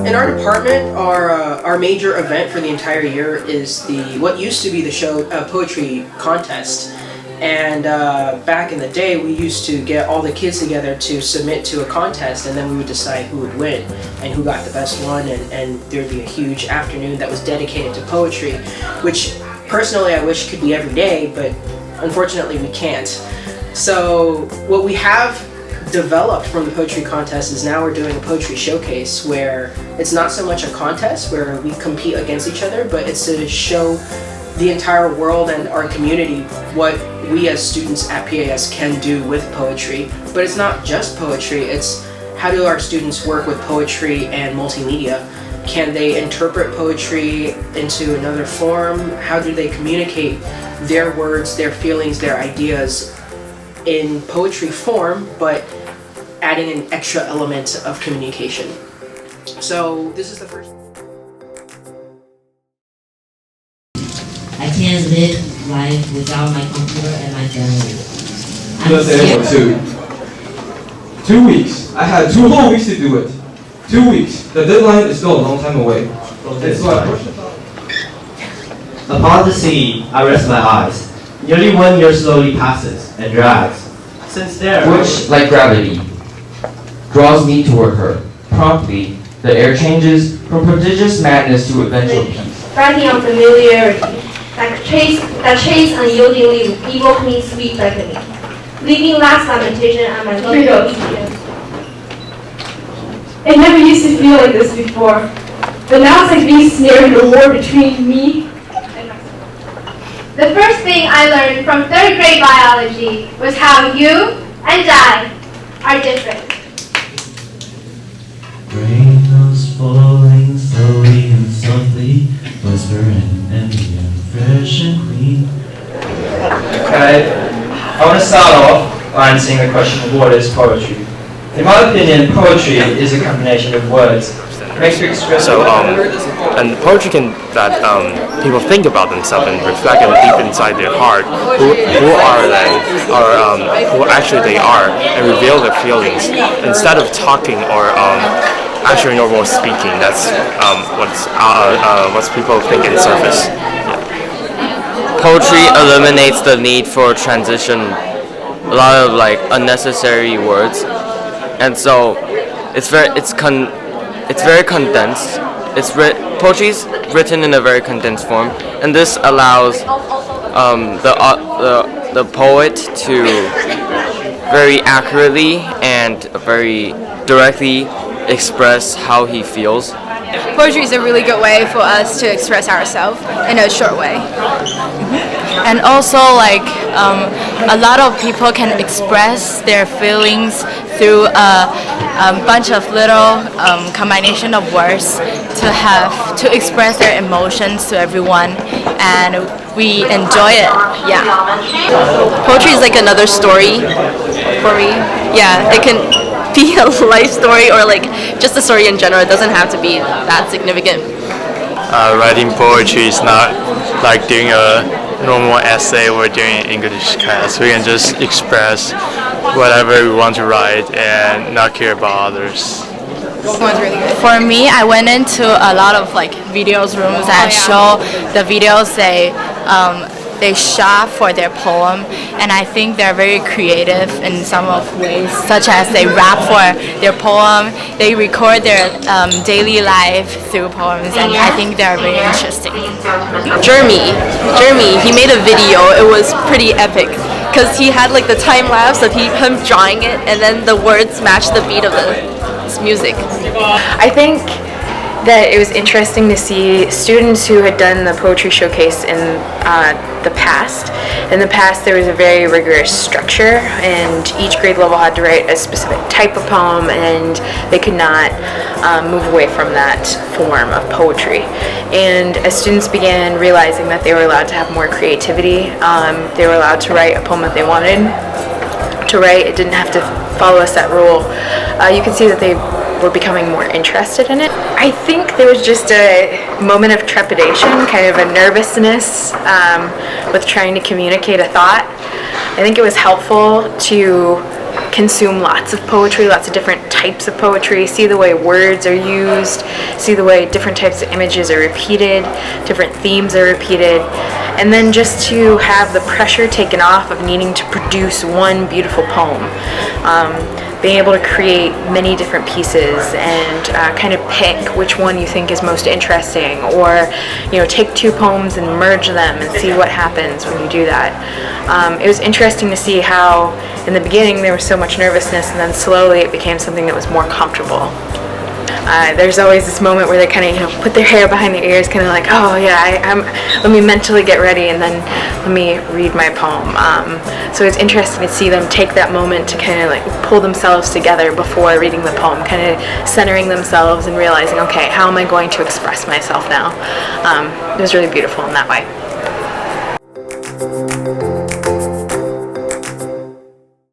In our department, our major event for the entire year is what used to be the show poetry contest. And back in the day, we used to get all the kids together to submit to a contest, and then we would decide who would win and who got the best one, and there'd be a huge afternoon that was dedicated to poetry, which personally I wish could be every day, but unfortunately we can't. So what we have developed from the poetry contest is now we're doing a poetry showcase where it's not so much a contest where we compete against each other, but it's to show the entire world and our community what we as students at PAS can do with poetry. But it's not just poetry, it's how do our students work with poetry and multimedia? Can they interpret poetry into another form? How do they communicate their words, their feelings, their ideas in poetry form, but adding an extra element of communication? So this is the first. I can't live life without my computer and my generator. Just for 2 weeks. I had 2 whole weeks to do it. 2 weeks. The deadline is still a long time away. That's why I pushed it. Upon the sea, I rest my eyes. Nearly 1 year slowly passes and drags. Since there, which, like gravity, draws me toward her. Promptly, the air changes from prodigious madness to eventual peace. Writing on familiarity, that chase unyieldingly evoke me sweet beckoning. Leaving last lamentation on my lovely feet. It never used to feel like this before, but now it's like being snared in a war between me and myself. The first thing I learned from 3rd grade biology was how you and I are different. Rainbows falling slowly and softly, whispering envy and fresh and clean. Okay, I want to start off by answering the question, what is poetry? In my opinion, poetry is a combination of words. And poetry can that people think about themselves and reflect on deep inside their heart who are they, or who actually they are, and reveal their feelings instead of talking or actually normal speaking. That's what people think in surface. Yeah. Poetry eliminates the need for transition, a lot of like unnecessary words, and so it's very condensed. Poetry's written in a very condensed form, and this allows the poet to very accurately and very directly express how he feels. Poetry is a really good way for us to express ourselves in a short way. And also, like, a lot of people can express their feelings through a bunch of little combination of words to express their emotions to everyone, and we enjoy it. Yeah. Poetry is like another story for me. Yeah, it can be a life story or like just a story in general. It doesn't have to be that significant. Writing poetry is not like doing a normal essay or doing English class. We can just express whatever we want to write and not care about others. For me, I went into a lot of like videos rooms that show the videos they shot for their poem, and I think they're very creative in some of ways, such as they rap for their poem, they record their daily life through poems, and I think they're very interesting. Jeremy, he made a video. It was pretty epic because he had like the time lapse of him drawing it, and then the words matched the beat of his music. I think that it was interesting to see students who had done the poetry showcase in the past. In the past, there was a very rigorous structure, and each grade level had to write a specific type of poem, and they could not move away from that form of poetry. And as students began realizing that they were allowed to have more creativity, they were allowed to write a poem that they wanted to write. It didn't have to follow a set rule. You can see that they were becoming more interested in it. I think there was just a moment of trepidation, kind of a nervousness with trying to communicate a thought. I think it was helpful to consume lots of poetry, lots of different types of poetry, see the way words are used, see the way different types of images are repeated, different themes are repeated, and then just to have the pressure taken off of needing to produce one beautiful poem. Being able to create many different pieces and kind of pick which one you think is most interesting, or take two poems and merge them and see what happens when you do that. It was interesting to see how in the beginning there was so much nervousness, and then slowly it became something that was more comfortable. There's always this moment where they kind of put their hair behind their ears, kind of like, oh yeah, let me mentally get ready and then let me read my poem. So it's interesting to see them take that moment to kind of like pull themselves together before reading the poem, kind of centering themselves and realizing, okay, how am I going to express myself now? It was really beautiful in that way.